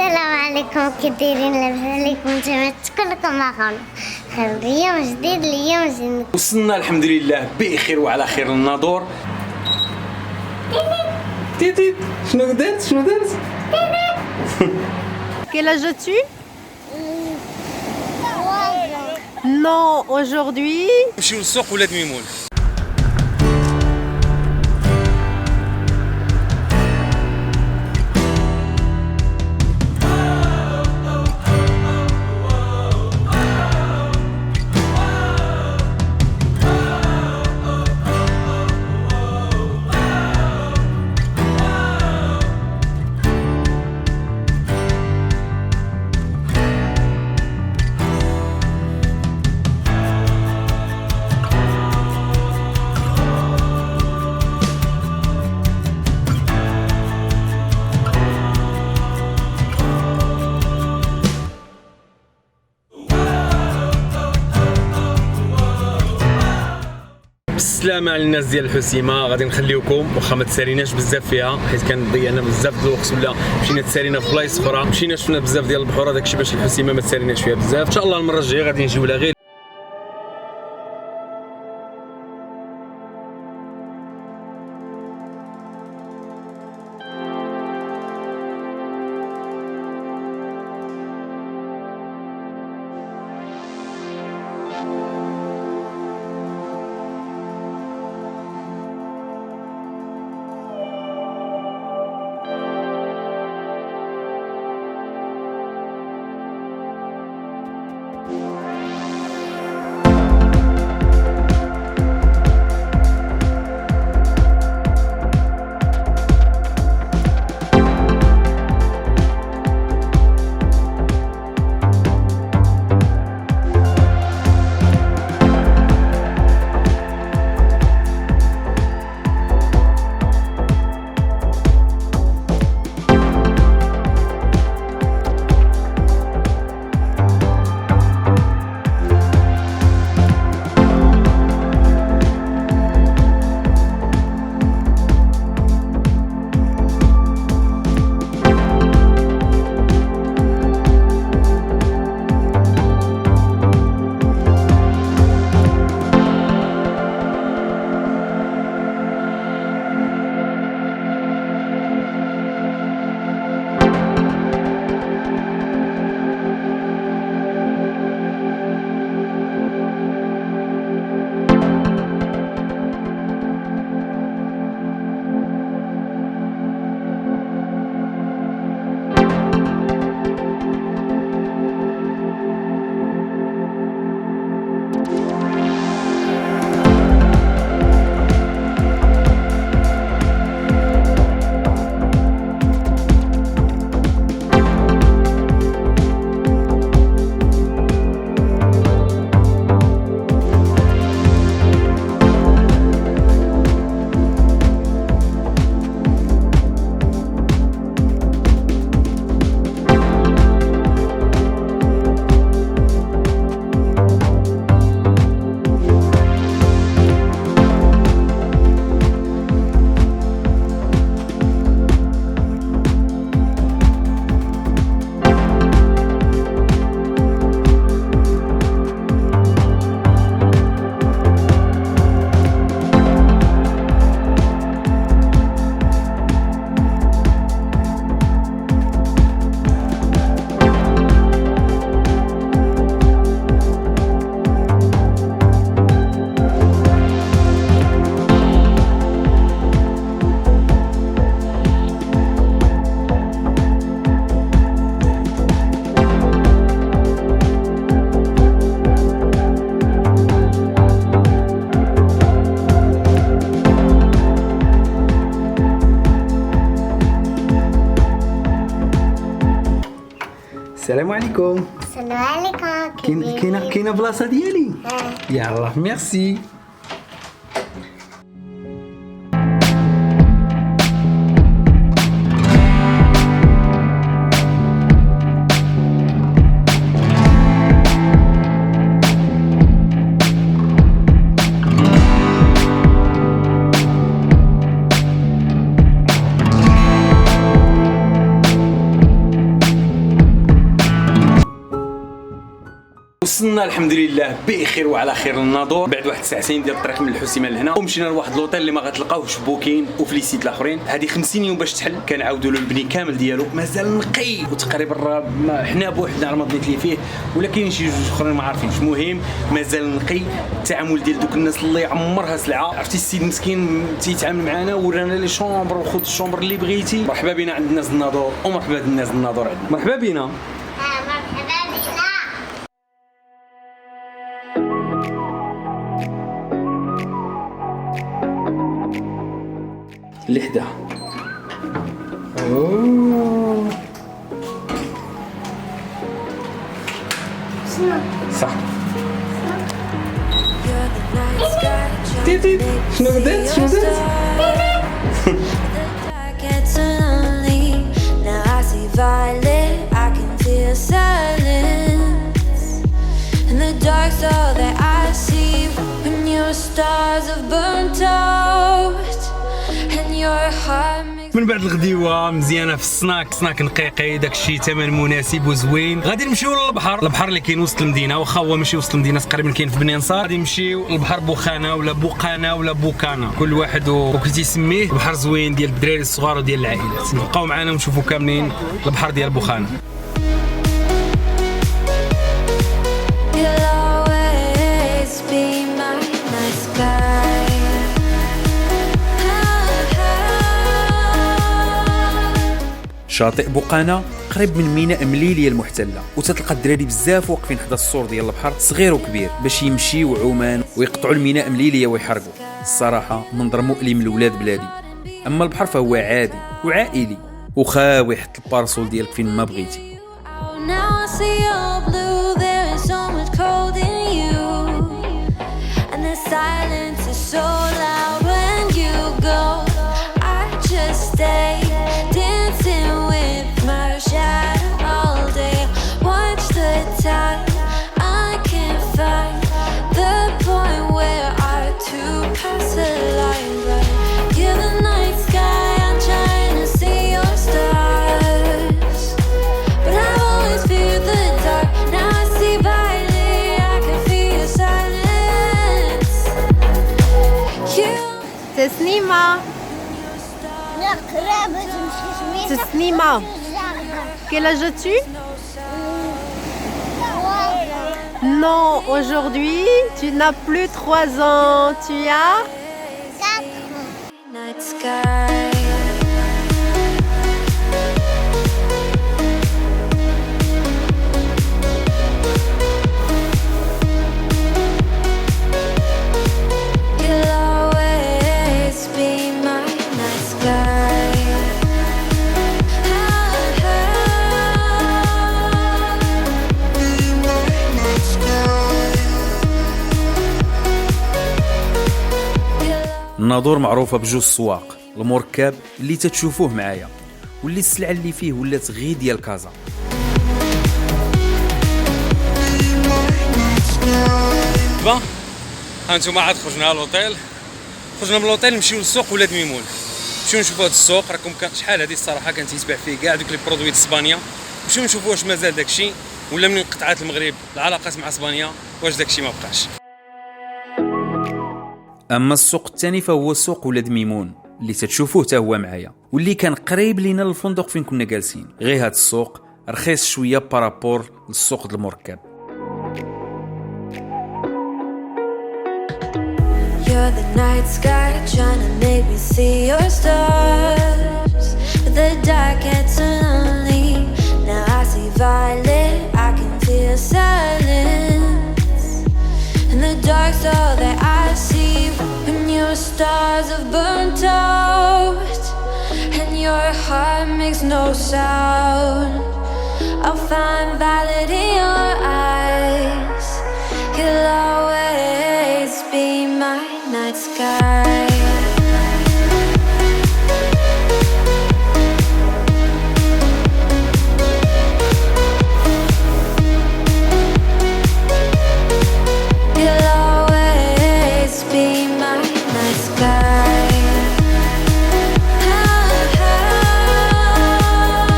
السلام عليكم، كي دايرين؟ لاباس عليكم نتوما كلكم معكم خير؟ اليوم جديد، اليوم جديد. وصلنا الحمد لله بخير وعلى خير الناظور. تيتي شنو درت؟ Quel âge as-tu? Non, aujourd'hui. نمشيو للسوق ولاد ميمون. السلام على الناس ديال الحسيمه. غادي نخليوكم واخا ما تساليناش بزاف فيها حيت كان ضيعنا بزاف د الوقت، ولا مشينا تسالينا في بلايص اخرى، مشينا شفنا بزاف ديال البحور، داكشي باش الحسيمه ما تساليناش فيها بزاف. ان شاء الله المره الجايه غادي نجيو لها غير السلام عليكم. السلام عليكم. كاينه بلاصه ديالي؟ يلاه ميرسي. وصلنا الحمد لله بخير وعلى خير للناظور بعد واحد ساعتين ديال الطريق من الحسيمه لهنا، ومشينا لواحد لوطيل اللي ما غتلقاوش بوكين وفي لي سيت الاخرين. هذه 50 يوم باش تحل، كنعاودوا له البني كامل ديالو مازال نقي، وتقريبا حنا بوحدنا على مضنيت ليه فيه، ولكن شي جوج اخرين ما عارفينش. المهم مازال نقي. التعامل ديال دوك الناس اللي عمرها سلعه، عرفتي السيد مسكين تيتعامل معنا ورانا لي شومبر وخذ الشومبر اللي بغيتي. مرحبا بنا عند الناس الناظور، ومرحبا بالناس الناظور عندنا. مرحبا بنا. مرحبا بنا. اللي حداها. اوه صح. تيتي شنو بدات شنو بدات؟ من بعد الغديوه مزيانه في السناك نقيقي، داكشي ثمن مناسب وزوين. غادي نمشيو للبحر، البحر اللي كاين وسط المدينه، واخا هو ماشي وسط المدينه، تقريبا كاين في بني نصار. غادي نمشيو للبحر بوخانه ولا بوقانه ولا بوكانه، كل واحد وكي تيسميه. بحر زوين ديال الدراري الصغار وديال العائلات. نبقاو معنا ونشوفوا كاملين البحر ديال بوخانه. شاطئ بوقانه قريب من ميناء مليليه المحتله، وتتلقى الدراري بزاف واقفين حدا السور ديال البحر صغير وكبير باش يمشيو عومان ويقطعوا الميناء مليليه ويحرقوا. الصراحه منظر مؤلم لولاد بلادي. اما البحر فهو عادي وعائلي وخاوي حتى البارسول ديالك فين ما بغيتي. تسنيمة تسنيمة quel âge as-tu? Non, aujourd'hui tu n'as plus 3 ans, tu as 4. الناظور معروفه بجوج السواق، المركب اللي تتشوفوه معايا، واللي السلعه اللي فيه ولات غير ديال كازا. با هانتوما عاد خرجنا للوطيل، خرجنا من اللوطيل نمشيو للسوق ولاد ميمون، نمشيو نشوفوا هذا السوق. راكم شحال هذه الصراحه كان تيتباع فيه كاع دوك لي برودوي د اسبانيا، نمشيو نشوفوا واش مازال داكشي ولا من قطعات المغرب العلاقات مع اسبانيا واش داكشي ما بقاش. اما السوق الثاني فهو سوق ولاد ميمون اللي تتشوفوه حتى هو معايا، واللي كان قريب لينا للفندق فين كنا جالسين. غير هاد السوق رخيص شويه بارابور للسوق د المركب. You're the night sky trying to make me see your stars, but the dark gets lonely. Now I see violet, I can feel silence, and the dark's all that I see. When your stars have burnt out and your heart makes no sound, I'll find violet in your eyes. You'll always be my night sky.